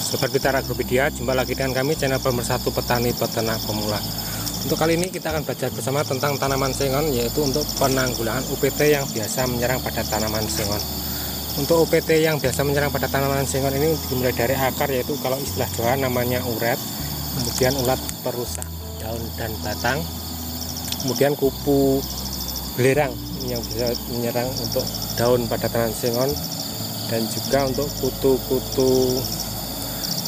Sobat Pintar Agropedia, jumpa lagi dengan kami channel pemersatu petani peternak pemula. Untuk kali ini kita akan belajar bersama tentang tanaman sengon, yaitu untuk penanggulangan UPT yang biasa menyerang pada tanaman sengon. Untuk UPT yang biasa menyerang pada tanaman sengon ini dimulai dari akar, yaitu kalau istilah Jawa namanya uret, kemudian ulat perusak daun dan batang, kemudian kupu belerang yang bisa menyerang untuk daun pada tanaman sengon, dan juga untuk kutu-kutu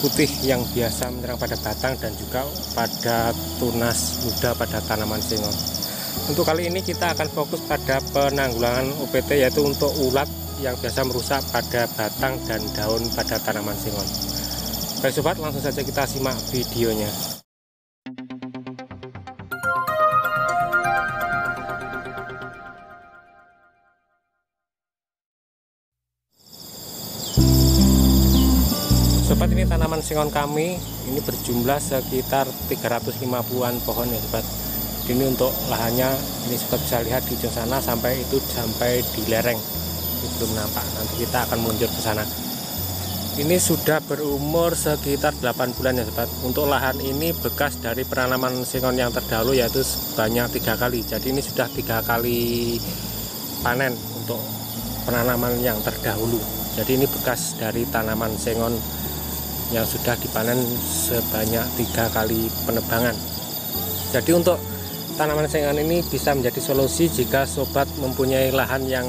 putih yang biasa menyerang pada batang dan juga pada tunas muda pada tanaman sengon. Untuk kali ini kita akan fokus pada penanggulangan UPT, yaitu untuk ulat yang biasa merusak pada batang dan daun pada tanaman sengon. Baik sobat, langsung saja kita simak videonya. Sobat, ini tanaman sengon kami ini berjumlah sekitar 350-an pohon ya sobat. Ini untuk lahannya, ini sobat bisa lihat di ujung sana sampai di lereng. Ini belum nampak, nanti kita akan meluncur ke sana. Ini sudah berumur sekitar 8 bulan ya sobat. Untuk lahan ini bekas dari penanaman sengon yang terdahulu, yaitu sebanyak 3 kali. Jadi ini sudah 3 kali panen untuk penanaman yang terdahulu. Jadi ini bekas dari tanaman sengon yang sudah dipanen sebanyak 3 kali penebangan. Jadi untuk tanaman sengon ini bisa menjadi solusi jika sobat mempunyai lahan yang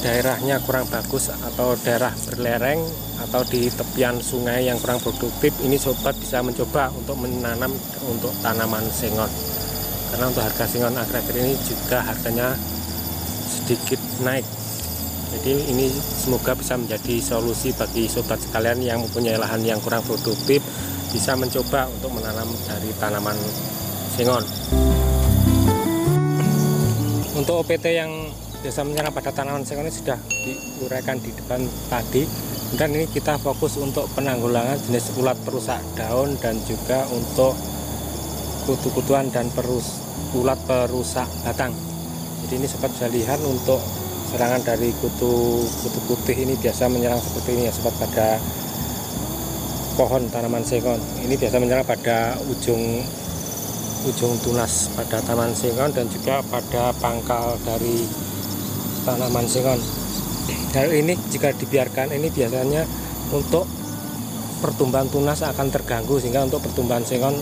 daerahnya kurang bagus atau daerah berlereng atau di tepian sungai yang kurang produktif. Ini sobat bisa mencoba untuk menanam untuk tanaman sengon, karena untuk harga sengon akhir-akhir ini juga harganya sedikit naik. Jadi ini semoga bisa menjadi solusi bagi sobat sekalian yang mempunyai lahan yang kurang produktif, bisa mencoba untuk menanam dari tanaman sengon. Untuk OPT yang biasa menyerang pada tanaman sengon ini sudah diuraikan di depan tadi, dan ini kita fokus untuk penanggulangan jenis ulat perusak daun dan juga untuk kutu-kutuan dan ulat perusak batang. Jadi ini sobat bisa lihat untuk serangan dari kutu putih ini biasa menyerang seperti ini ya sobat pada pohon tanaman sengon. Ini biasa menyerang pada ujung tunas pada tanaman sengon dan juga pada pangkal dari tanaman sengon. Hal ini jika dibiarkan ini biasanya untuk pertumbuhan tunas akan terganggu, sehingga untuk pertumbuhan sengon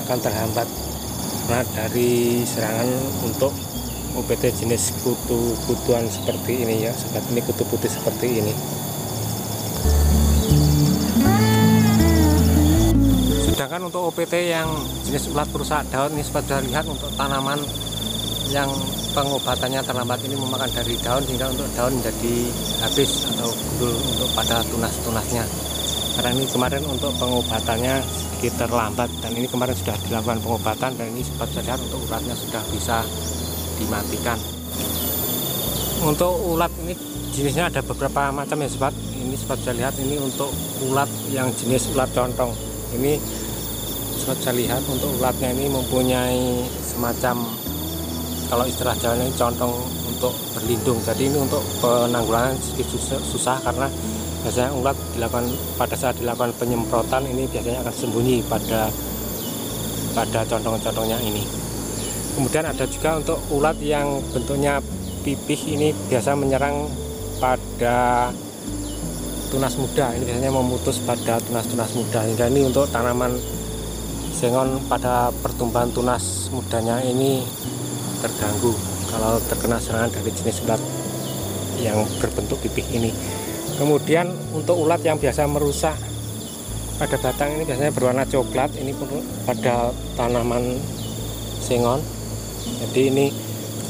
akan terhambat karena dari serangan untuk UPT jenis kutu-kutuan seperti ini ya sobat. Ini kutu putih seperti ini. Sedangkan untuk UPT yang jenis ulat perusak daun ini sobat bisa lihat untuk tanaman yang pengobatannya terlambat ini memakan dari daun, sehingga untuk daun menjadi habis atau gundul untuk pada tunas-tunasnya. Karena ini kemarin untuk pengobatannya sedikit terlambat, dan ini kemarin sudah dilakukan pengobatan, dan ini sobat bisa lihat untuk ulatnya sudah bisa dimatikan. Untuk ulat ini jenisnya ada beberapa macam ya sobat. Ini sobat bisa lihat, ini untuk ulat yang jenis ulat contong. Ini sobat bisa lihat untuk ulatnya ini mempunyai semacam, kalau istilah Jawa ini contong untuk berlindung. Jadi ini untuk penanggulangan sedikit susah karena biasanya ulat pada saat dilakukan penyemprotan ini biasanya akan sembunyi pada contong-contongnya ini. Kemudian ada juga untuk ulat yang bentuknya pipih, ini biasa menyerang pada tunas muda. Ini biasanya memutus pada tunas-tunas muda, hingga ini untuk tanaman sengon pada pertumbuhan tunas mudanya ini terganggu kalau terkena serangan dari jenis ulat yang berbentuk pipih ini. Kemudian untuk ulat yang biasa merusak pada batang ini biasanya berwarna coklat, ini pada tanaman sengon. Jadi ini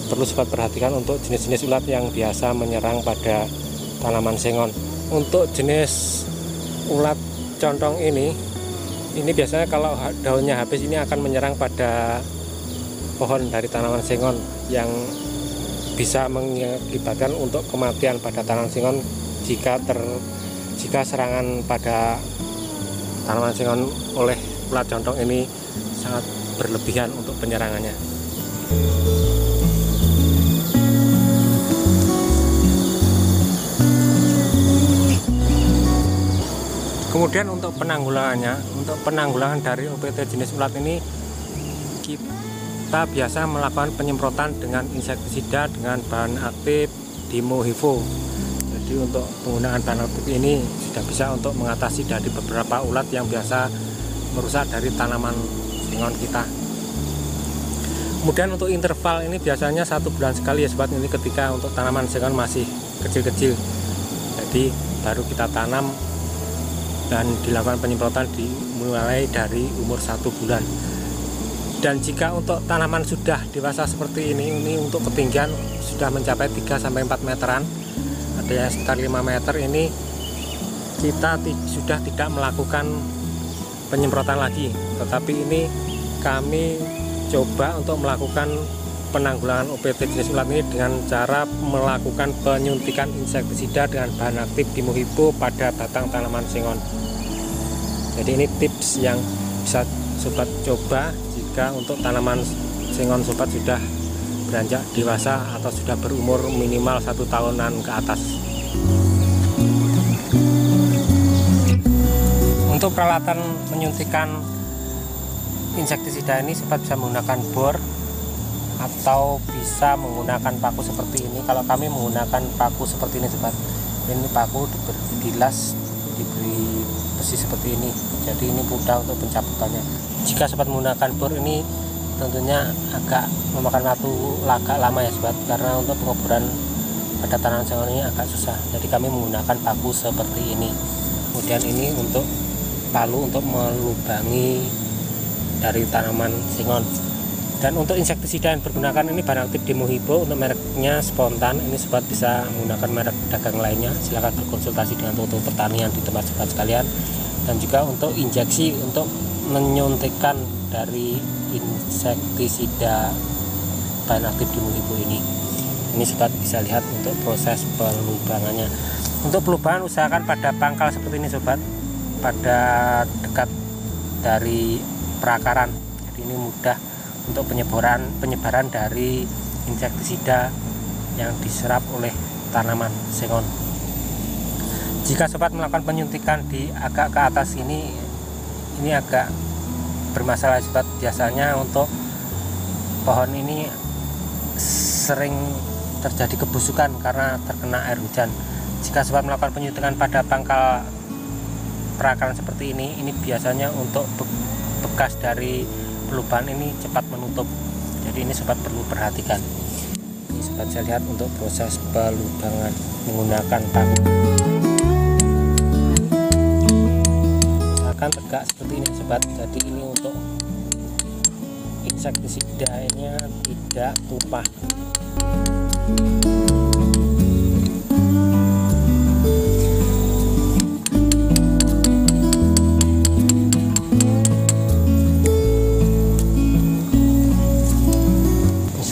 perlu sobat perhatikan untuk jenis-jenis ulat yang biasa menyerang pada tanaman sengon. Untuk jenis ulat contong ini biasanya kalau daunnya habis ini akan menyerang pada pohon dari tanaman sengon, yang bisa mengakibatkan untuk kematian pada tanaman sengon jika serangan pada tanaman sengon oleh ulat contong ini sangat berlebihan untuk penyerangannya. Kemudian untuk penanggulangan dari OPT jenis ulat ini, kita biasa melakukan penyemprotan dengan insektisida dengan bahan aktif Dimo-Hivo. Jadi untuk penggunaan bahan aktif ini sudah bisa untuk mengatasi dari beberapa ulat yang biasa merusak dari tanaman sengon kita. Kemudian untuk interval ini biasanya 1 bulan sekali ya sobat, ini ketika untuk tanaman sengon masih kecil-kecil. Jadi baru kita tanam dan dilakukan penyemprotan dimulai dari umur 1 bulan. Dan jika untuk tanaman sudah dewasa seperti ini untuk ketinggian sudah mencapai 3-4 meteran, ada yang sekitar 5 meter, ini kita sudah tidak melakukan penyemprotan lagi, tetapi ini kami coba untuk melakukan penanggulangan OPT jenis ulat ini dengan cara melakukan penyuntikan insektisida dengan bahan aktif Dimo-Hivo pada batang tanaman sengon. Jadi ini tips yang bisa sobat coba jika untuk tanaman sengon sobat sudah beranjak dewasa atau sudah berumur minimal 1 tahunan ke atas. Untuk peralatan menyuntikan insektisida ini sobat bisa menggunakan bor atau bisa menggunakan paku seperti ini. Kalau kami menggunakan paku seperti ini sobat, ini paku dibilas, diberi besi seperti ini, jadi ini mudah untuk pencabutannya. Jika sobat menggunakan bor ini tentunya agak memakan waktu agak lama ya sobat, karena untuk pengoboran pada tanaman sengon ini agak susah. Jadi kami menggunakan paku seperti ini. Kemudian ini untuk palu untuk melubangi dari tanaman sengon. Dan untuk insektisida yang digunakan ini bahan aktif Dimo-Hivo, untuk mereknya Spontan. Ini sobat bisa menggunakan merek dagang lainnya, silahkan berkonsultasi dengan toko pertanian di tempat sobat sekalian. Dan juga untuk injeksi untuk menyuntikkan dari insektisida bahan aktif Dimo-Hivo ini sobat bisa lihat untuk proses pelubangannya. Untuk pelubangan usahakan pada pangkal seperti ini sobat, pada dekat dari perakaran. Jadi ini mudah untuk penyebaran dari insektisida yang diserap oleh tanaman sengon. Jika sobat melakukan penyuntikan di agak ke atas ini agak bermasalah sobat. Biasanya untuk pohon ini sering terjadi kebusukan karena terkena air hujan. Jika sobat melakukan penyuntikan pada pangkal perakaran seperti ini biasanya untuk bekas dari peluban ini cepat menutup. Jadi ini sobat perlu perhatikan. Ini sobat saya lihat untuk proses pelubangan menggunakan paku. Usahakan tegak seperti ini sobat. Jadi ini untuk insektisidanya tidak tumpah.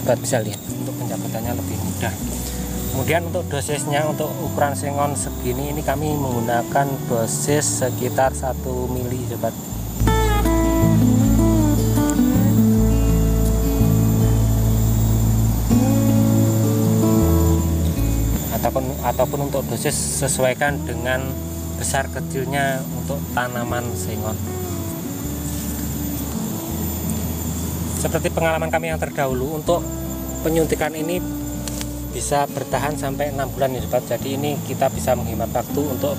Sobat bisa lihat untuk pencabutannya lebih mudah. Kemudian untuk dosisnya, untuk ukuran sengon segini ini kami menggunakan dosis sekitar 1 mili sobat. Ataupun untuk dosis sesuaikan dengan besar kecilnya untuk tanaman sengon. Seperti pengalaman kami yang terdahulu, untuk penyuntikan ini bisa bertahan sampai 6 bulan ya sobat. Jadi ini kita bisa menghemat waktu untuk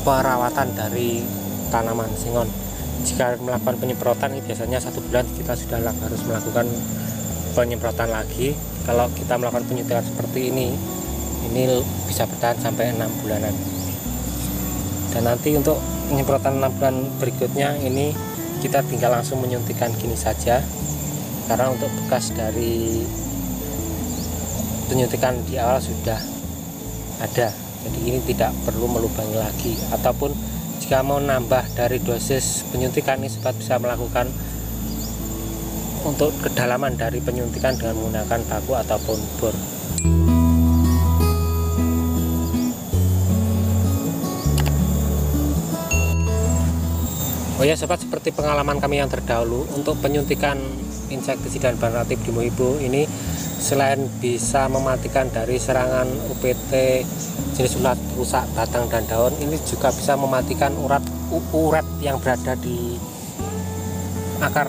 perawatan dari tanaman sengon. Jika melakukan penyemprotan ini biasanya 1 bulan kita sudah harus melakukan penyemprotan lagi. Kalau kita melakukan penyuntikan seperti ini bisa bertahan sampai 6 bulanan. Dan nanti untuk penyemprotan 6 bulan berikutnya ini kita tinggal langsung menyuntikkan gini saja, karena untuk bekas dari penyuntikan di awal sudah ada. Jadi ini tidak perlu melubangi lagi. Ataupun jika mau nambah dari dosis penyuntikan ini sobat bisa melakukan untuk kedalaman dari penyuntikan dengan menggunakan paku ataupun bor. Oh ya sobat, seperti pengalaman kami yang terdahulu, untuk penyuntikan insektisida dan bahan aktif Dimo-Hivo ini selain bisa mematikan dari serangan OPT jenis ulat rusak batang dan daun ini juga bisa mematikan urat yang berada di akar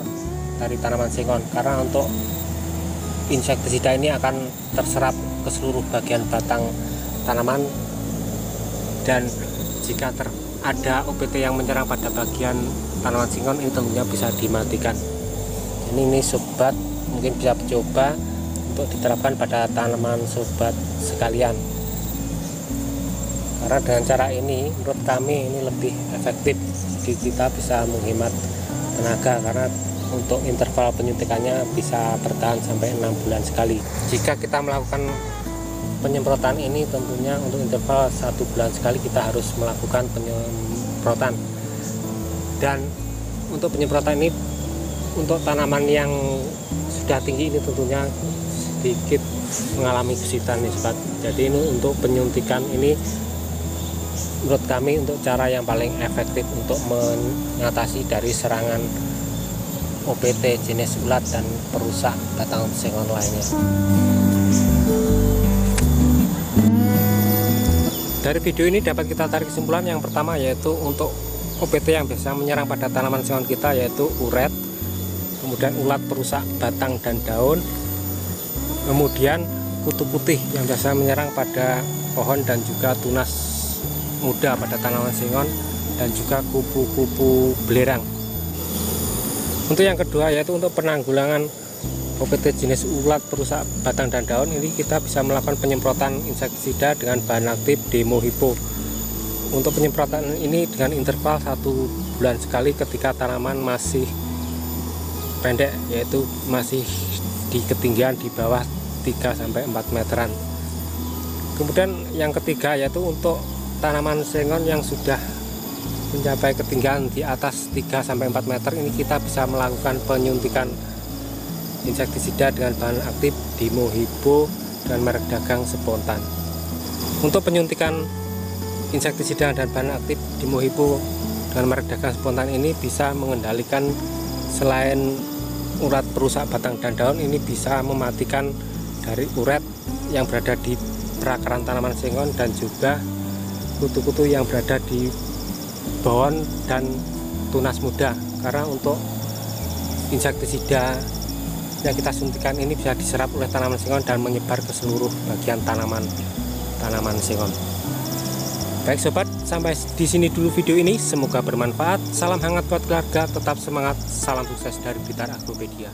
dari tanaman sengon, karena untuk insektisida ini akan terserap ke seluruh bagian batang tanaman, dan jika ada OPT yang menyerang pada bagian tanaman sengon ini tentunya bisa dimatikan. Ini sobat mungkin bisa coba untuk diterapkan pada tanaman sobat sekalian, karena dengan cara ini menurut kami ini lebih efektif. Kita bisa menghemat tenaga, karena untuk interval penyuntikannya bisa bertahan sampai 6 bulan sekali. Jika kita melakukan penyemprotan ini tentunya untuk interval 1 bulan sekali kita harus melakukan penyemprotan. Dan untuk penyemprotan ini untuk tanaman yang sudah tinggi ini tentunya sedikit mengalami kesulitan nih sobat. Jadi ini untuk penyuntikan ini menurut kami untuk cara yang paling efektif untuk mengatasi dari serangan OPT jenis ulat dan perusak batang sengon lainnya. Dari video ini dapat kita tarik kesimpulan yang pertama, yaitu untuk OPT yang biasa menyerang pada tanaman sengon kita yaitu uret, kemudian ulat perusak batang dan daun, kemudian kutu putih yang biasa menyerang pada pohon dan juga tunas muda pada tanaman sengon, dan juga kupu-kupu belerang. Untuk yang kedua yaitu untuk penanggulangan OPT jenis ulat perusak batang dan daun ini kita bisa melakukan penyemprotan insektisida dengan bahan aktif Demohipo. Untuk penyemprotan ini dengan interval 1 bulan sekali ketika tanaman masih pendek, yaitu masih di ketinggian di bawah 3-4 meteran. Kemudian yang ketiga yaitu untuk tanaman sengon yang sudah mencapai ketinggian di atas 3-4 meter ini kita bisa melakukan penyuntikan insektisida dengan bahan aktif Demohipo dan merek dagang spontan. Untuk penyuntikan insektisida dan bahan aktif Demohipo dan merek dagang spontan ini bisa mengendalikan, selain urat perusak batang dan daun, ini bisa mematikan dari uret yang berada di perakaran tanaman sengon dan juga kutu-kutu yang berada di pohon dan tunas muda, karena untuk insektisida yang kita suntikan ini bisa diserap oleh tanaman sengon dan menyebar ke seluruh bagian tanaman sengon. Baik sobat, sampai di sini dulu video ini, semoga bermanfaat. Salam hangat buat keluarga, tetap semangat, salam sukses dari Blitar Agropedia.